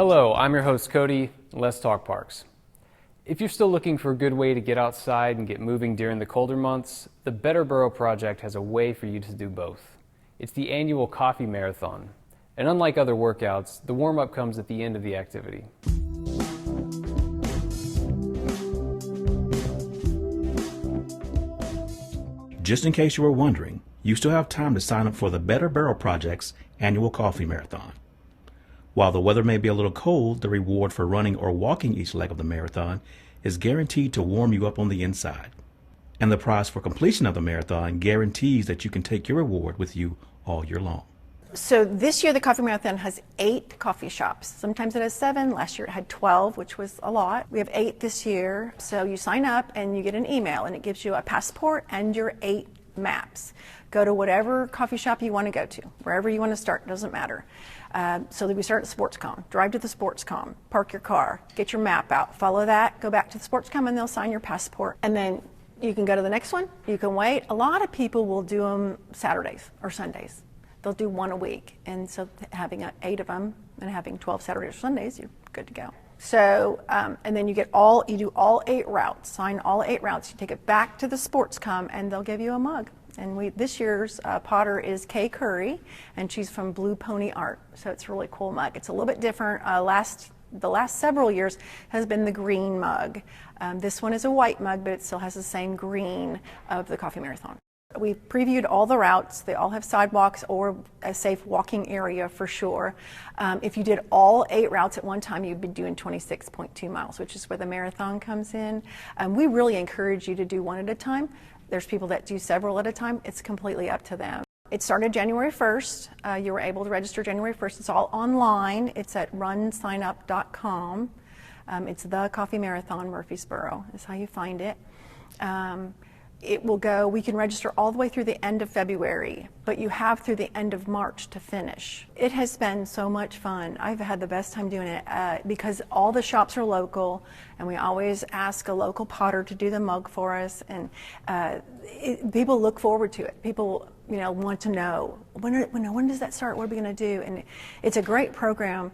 Hello, I'm your host Cody. Let's talk parks. If you're still looking for a good way to get outside and get moving during the colder months, the Better Borough Project has a way for you to do both. It's the annual coffee marathon, and unlike other workouts, the warm-up comes at the end of the activity. Just in case you were wondering, you still have time to sign up for the Better Borough Project's annual coffee marathon. While the weather may be a little cold, the reward for running or walking each leg of the marathon is guaranteed to warm you up on the inside. And the prize for completion of the marathon guarantees that you can take your reward with you all year long. So this year the coffee marathon has 8 coffee shops. Sometimes it has 7. Last year it had 12, which was a lot. We have 8 this year. So you sign up and you get an email and it gives you a passport and your 8 maps. Go to whatever coffee shop you want to go to, wherever you want to start, doesn't matter. So that we start at SportsCom, drive to the SportsCom, park your car, get your map out, follow that, go back to the SportsCom and they'll sign your passport. And then you can go to the next one, you can wait. A lot of people will do them Saturdays or Sundays. They'll do one a week. And so having 8 of them and having 12 Saturdays or Sundays, you're good to go. So, and then you do all 8 routes, sign all 8 routes. You take it back to the SportsCom and they'll give you a mug. And this year's potter is Kay Curry, and she's from Blue Pony Art. So it's a really cool mug. It's a little bit different. The last several years has been the green mug. This one is a white mug, but it still has the same green of the coffee marathon. We previewed all the routes. They all have sidewalks or a safe walking area for sure. If you did all 8 routes at one time, you'd be doing 26.2 miles, which is where the marathon comes in. We really encourage you to do one at a time. There's people that do several at a time. It's completely up to them. It started January 1st. You were able to register January 1st. It's all online. It's at runsignup.com. It's the Coffee Marathon Murfreesboro is how you find it. It will go, we can register all the way through the end of February, but you have through the end of March to finish. It has been so much fun. I've had the best time doing it because all the shops are local, and we always ask a local potter to do the mug for us, and people look forward to it. People, want to know, when does that start? What are we going to do? And it's a great program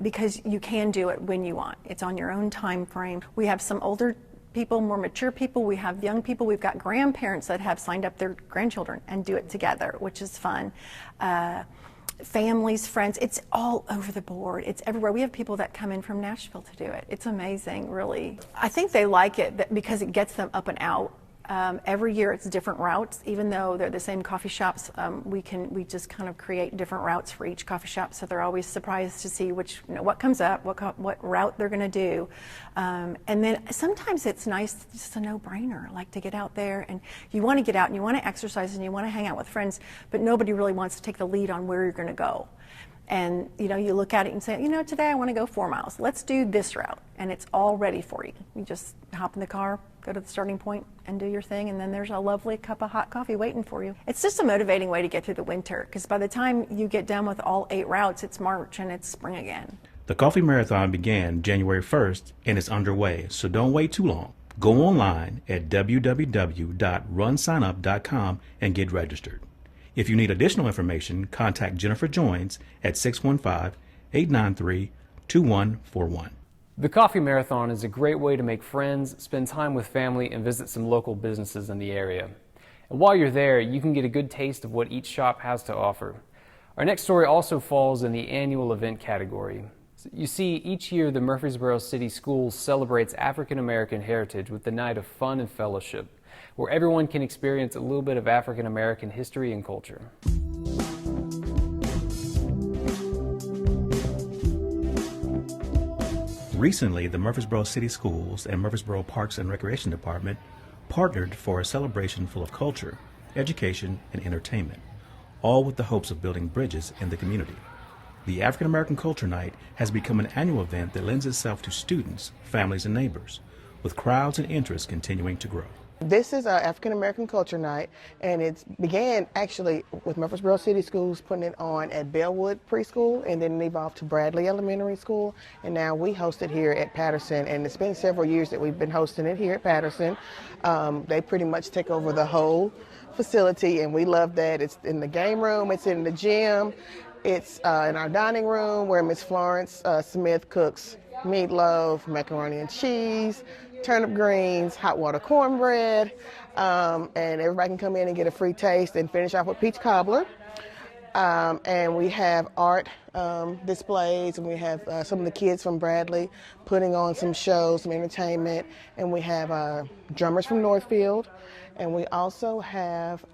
because you can do it when you want. It's on your own time frame. We have some older people, more mature people, we have young people, we've got grandparents that have signed up their grandchildren and do it together, which is fun. Families, friends, it's all over the board. It's everywhere. We have people that come in from Nashville to do it. It's amazing, really. I think they like it because it gets them up and out. Every year it's different routes, even though they're the same coffee shops. We just kind of create different routes for each coffee shop, so they're always surprised to see what comes up, what route they're going to do. And then sometimes it's nice, just a no-brainer, like to get out there, and you want to get out and you want to exercise and you want to hang out with friends, but nobody really wants to take the lead on where you're going to go. And you look at it and say, today I want to go 4 miles. Let's do this route, and it's all ready for you. You just hop in the car, go to the starting point, and do your thing, and then there's a lovely cup of hot coffee waiting for you. It's just a motivating way to get through the winter, because by the time you get done with all 8 routes, it's March and it's spring again. The Coffee Marathon began January 1st and is underway, so don't wait too long. Go online at www.runsignup.com and get registered. If you need additional information, contact Jennifer Joins at 615-893-2141. The Coffee Marathon is a great way to make friends, spend time with family, and visit some local businesses in the area. And while you're there, you can get a good taste of what each shop has to offer. Our next story also falls in the annual event category. You see, each year the Murfreesboro City Schools celebrates African American heritage with the Night of Fun and Fellowship, where everyone can experience a little bit of African American history and culture. Recently, the Murfreesboro City Schools and Murfreesboro Parks and Recreation Department partnered for a celebration full of culture, education, and entertainment, all with the hopes of building bridges in the community. The African American Culture Night has become an annual event that lends itself to students, families, and neighbors, with crowds and interest continuing to grow. This is our African American Culture Night, and it began actually with Murfreesboro City Schools putting it on at Bellwood Preschool, and then it evolved to Bradley Elementary School, and now we host it here at Patterson, and it's been several years that we've been hosting it here at Patterson. They pretty much take over the whole facility, and we love that. It's in the game room, it's in the gym, It's in our dining room where Miss Florence Smith cooks meatloaf, macaroni and cheese, turnip greens, hot water cornbread, and everybody can come in and get a free taste and finish off with peach cobbler. And we have art displays, and we have some of the kids from Bradley putting on some shows, some entertainment, and we have drummers from Northfield, and we also have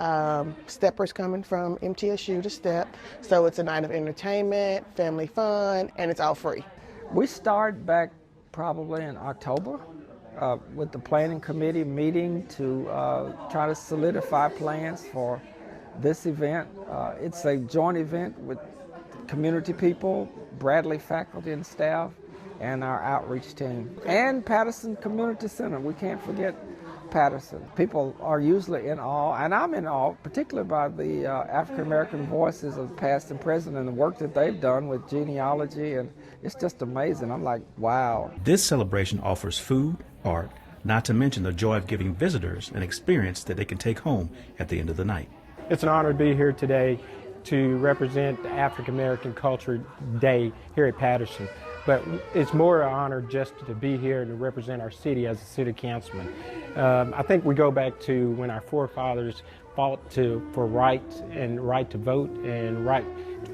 steppers coming from MTSU to step. So it's a night of entertainment, family fun, and it's all free. We start back probably in October with the planning committee meeting to try to solidify plans for this event. It's a joint event with community people, Bradley faculty and staff, and our outreach team. And Patterson Community Center, we can't forget Patterson. People are usually in awe, and I'm in awe, particularly by the African American voices of past and present and the work that they've done with genealogy, and it's just amazing. I'm like, wow. This celebration offers food, art, not to mention the joy of giving visitors an experience that they can take home at the end of the night. It's an honor to be here today to represent the African American Culture Day here at Patterson. But it's more an honor just to be here to represent our city as a city councilman. I think we go back to when our forefathers fought for rights and right to vote and right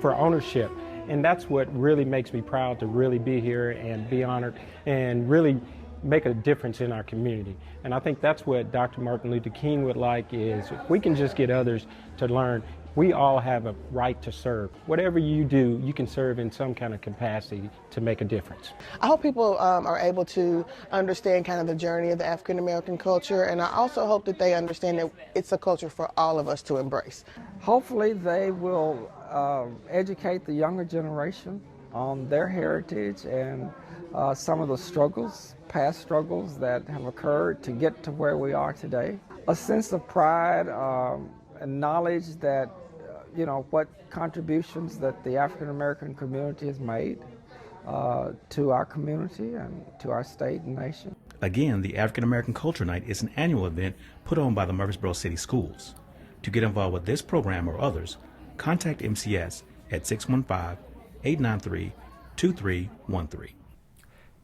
for ownership. And that's what really makes me proud to really be here and be honored and really make a difference in our community. And I think that's what Dr. Martin Luther King would like, is if we can just get others to learn we all have a right to serve. Whatever you do, you can serve in some kind of capacity to make a difference. I hope people are able to understand kind of the journey of the African American culture, and I also hope that they understand that it's a culture for all of us to embrace. Hopefully they will educate the younger generation on their heritage and some of the struggles, past struggles that have occurred to get to where we are today. A sense of pride and knowledge that what contributions that the African American community has made to our community and to our state and nation. Again, the African American Culture Night is an annual event put on by the Murfreesboro City Schools. To get involved with this program or others, contact MCS at 615-893-2313.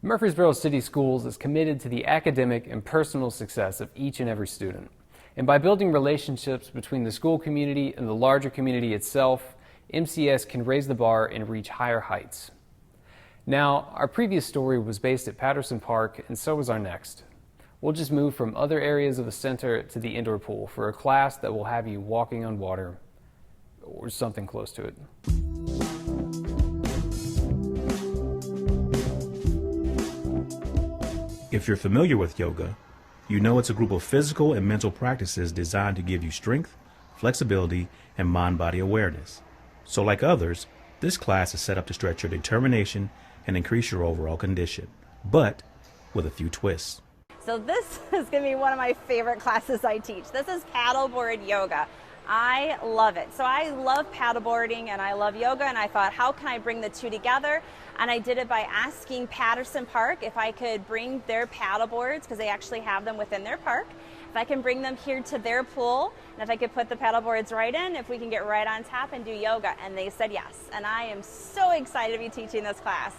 Murfreesboro City Schools is committed to the academic and personal success of each and every student. And by building relationships between the school community and the larger community itself, MCS can raise the bar and reach higher heights. Now, our previous story was based at Patterson Park, and so is our next. We'll just move from other areas of the center to the indoor pool for a class that will have you walking on water, or something close to it. If you're familiar with yoga, you know it's a group of physical and mental practices designed to give you strength, flexibility, and mind-body awareness. So like others, this class is set up to stretch your determination and increase your overall condition, but with a few twists. So this is going to be one of my favorite classes I teach. This is Paddleboard Yoga. I love it. So I love paddleboarding and I love yoga, and I thought, how can I bring the two together? And I did it by asking Patterson Park if I could bring their paddleboards, because they actually have them within their park, if I can bring them here to their pool, and if I could put the paddleboards right in, if we can get right on top and do yoga. And they said yes. And I am so excited to be teaching this class.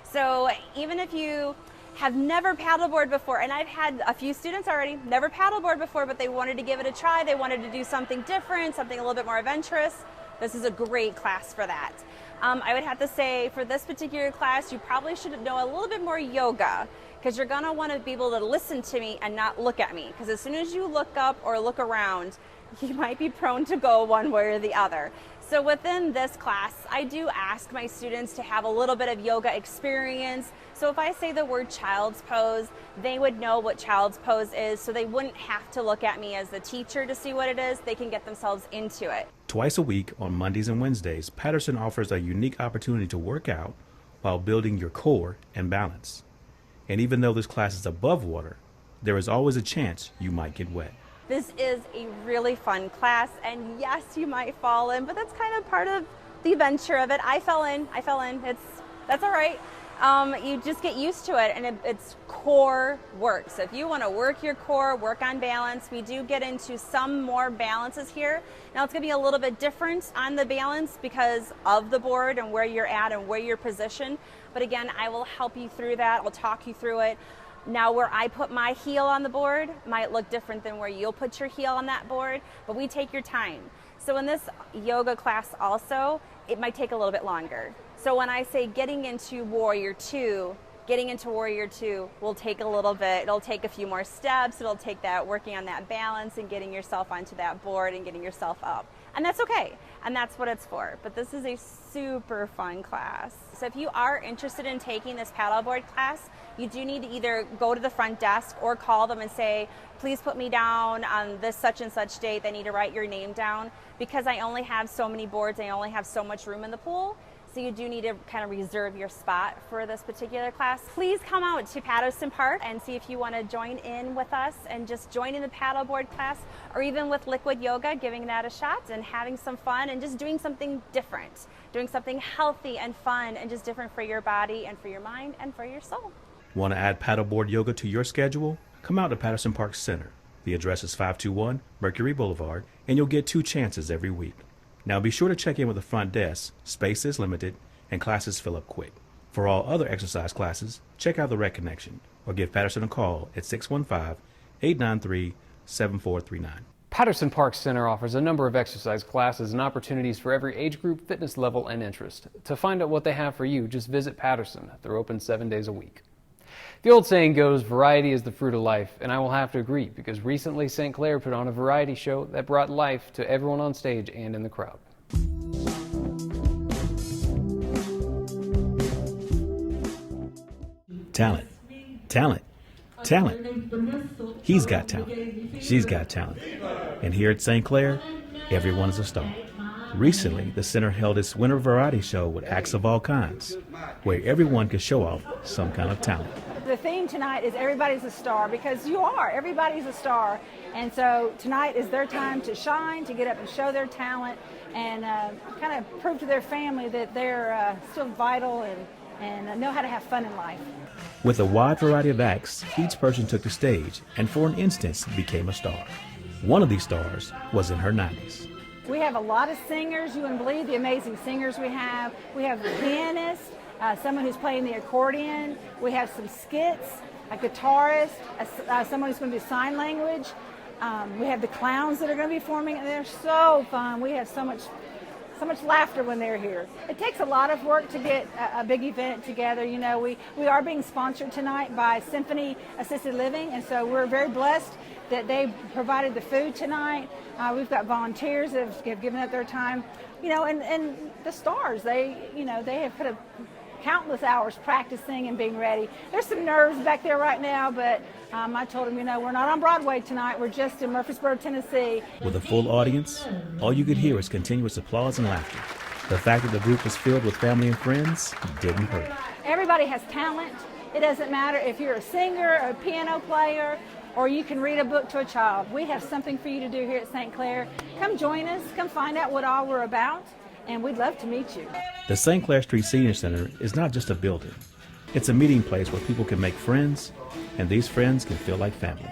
So even if you have never paddleboard before, and I've had a few students already never paddleboard before, but they wanted to give it a try, they wanted to do something different, something a little bit more adventurous, this is a great class for that. I would have to say for this particular class, you probably should know a little bit more yoga, because you're going to want to be able to listen to me and not look at me, because as soon as you look up or look around, you might be prone to go one way or the other. So within this class, I do ask my students to have a little bit of yoga experience. So if I say the word child's pose, they would know what child's pose is, so they wouldn't have to look at me as the teacher to see what it is. They can get themselves into it. Twice a week on Mondays and Wednesdays, Patterson offers a unique opportunity to work out while building your core and balance. And even though this class is above water, there is always a chance you might get wet. This is a really fun class, and yes, you might fall in, but that's kind of part of the adventure of it. I fell in, that's all right. you just get used to it, and it's core work. So if you want to work your core, work on balance, we do get into some more balances here. Now it's going to be a little bit different on the balance because of the board and where you're at and where you're positioned. But again, I will help you through that. I'll talk you through it. Now where I put my heel on the board might look different than where you'll put your heel on that board, but we take your time. So in this yoga class also, it might take a little bit longer. So when I say getting into Warrior 2 will take a little bit. It'll take a few more steps. It'll take that working on that balance and getting yourself onto that board and getting yourself up. And that's okay. And that's what it's for. But this is a super fun class. So if you are interested in taking this paddleboard class, you do need to either go to the front desk or call them and say, please put me down on this such and such date. They need to write your name down because I only have so many boards. I only have so much room in the pool. So you do need to kind of reserve your spot for this particular class. Please come out to Paddleboard Park and see if you want to join in with us and just join in the paddleboard class, or even with liquid yoga, giving that a shot and having some fun and just doing something different, doing something healthy and fun and just different for your body and for your mind and for your soul. Want to add paddleboard yoga to your schedule? Come out to Patterson Park Center. The address is 521 Mercury Boulevard, and you'll get 2 chances every week. Now be sure to check in with the front desk. Space is limited and classes fill up quick. For all other exercise classes, check out the Rec Connection or give Patterson a call at 615-893-7439. Patterson Park Center offers a number of exercise classes and opportunities for every age group, fitness level, and interest. To find out what they have for you, just visit Patterson. They're open 7 days a week. The old saying goes, variety is the fruit of life, and I will have to agree because recently St. Clair put on a variety show that brought life to everyone on stage and in the crowd. Talent, talent, talent. He's got talent. She's got talent. And here at St. Clair, everyone is a star. Recently, the center held its winter variety show with acts of all kinds, where everyone could show off some kind of talent. The theme tonight is everybody's a star, because you are. Everybody's a star. And so tonight is their time to shine, to get up and show their talent, and kind of prove to their family that they're still vital and know how to have fun in life. With a wide variety of acts, each person took the stage and for an instance became a star. One of these stars was in her 90s. We have a lot of singers. You wouldn't believe the amazing singers we have. We have a pianist, someone who's playing the accordion. We have some skits, a guitarist, someone who's going to do sign language. We have the clowns that are going to be performing, and they're so fun. We have so much laughter when they're here. It takes a lot of work to get a big event together. You know, we are being sponsored tonight by Symphony Assisted Living, and so we're very blessed that they provided the food tonight. We've got volunteers that have given up their time, you know, and the stars, they have put countless hours practicing and being ready. There's some nerves back there right now, but I told them, we're not on Broadway tonight. We're just in Murfreesboro, Tennessee. With a full audience, all you could hear was continuous applause and laughter. The fact that the group was filled with family and friends didn't hurt. Everybody has talent. It doesn't matter if you're a singer or a piano player, or you can read a book to a child. We have something for you to do here at St. Clair. Come join us. Come find out what all we're about, and we'd love to meet you. The St. Clair Street Senior Center is not just a building. It's a meeting place where people can make friends, and these friends can feel like family.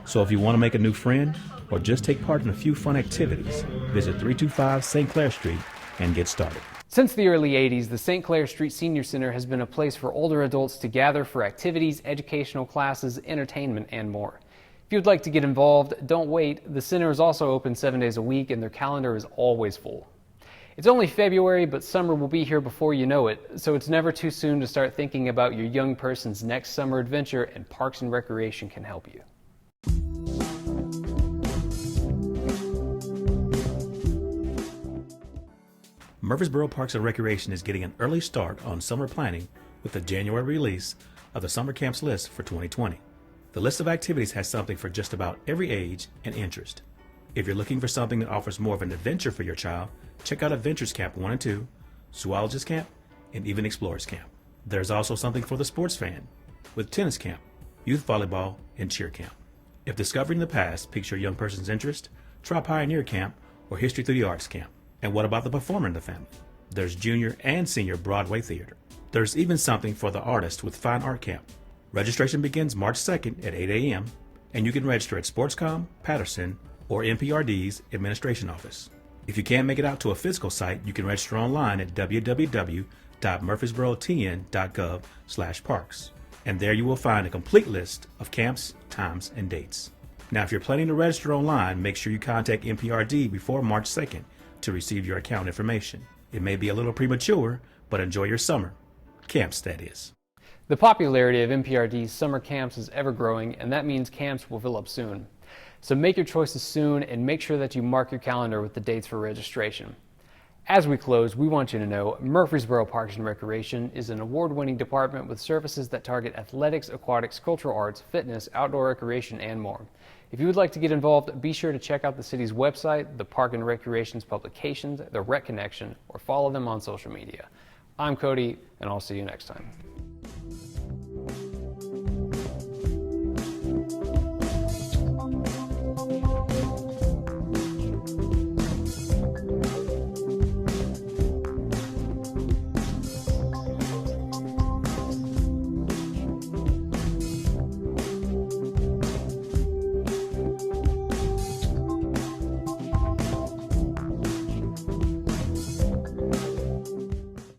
So if you want to make a new friend or just take part in a few fun activities, visit 325 St. Clair Street and get started. Since the early 80s, the St. Clair Street Senior Center has been a place for older adults to gather for activities, educational classes, entertainment, and more. If you'd like to get involved, don't wait. The center is also open 7 days a week, and their calendar is always full. It's only February, but summer will be here before you know it, so it's never too soon to start thinking about your young person's next summer adventure, and Parks and Recreation can help you. Murfreesboro Parks and Recreation is getting an early start on summer planning with the January release of the Summer Camps list for 2020. The list of activities has something for just about every age and interest. If you're looking for something that offers more of an adventure for your child, check out Adventures Camp 1 and 2, Zoologist Camp, and even Explorers Camp. There's also something for the sports fan with Tennis Camp, Youth Volleyball, and Cheer Camp. If discovering the past piques your young person's interest, try Pioneer Camp or History Through the Arts Camp. And what about the performer in the family? There's junior and senior Broadway theater. There's even something for the artist with Fine Art Camp. Registration begins March 2nd at 8 a.m., and you can register at Sportscom, Patterson, or MPRD's administration office. If you can't make it out to a physical site, you can register online at www.murfreesborotn.gov/parks. And there you will find a complete list of camps, times, and dates. Now, if you're planning to register online, make sure you contact MPRD before March 2nd to receive your account information. It may be a little premature, but enjoy your summer. Camps, that is. The popularity of MPRD's summer camps is ever growing, and that means camps will fill up soon. So make your choices soon and make sure that you mark your calendar with the dates for registration. As we close, we want you to know Murfreesboro Parks and Recreation is an award-winning department with services that target athletics, aquatics, cultural arts, fitness, outdoor recreation, and more. If you would like to get involved, be sure to check out the city's website, the Park and Recreation's publications, the Rec Connection, or follow them on social media. I'm Cody, and I'll see you next time.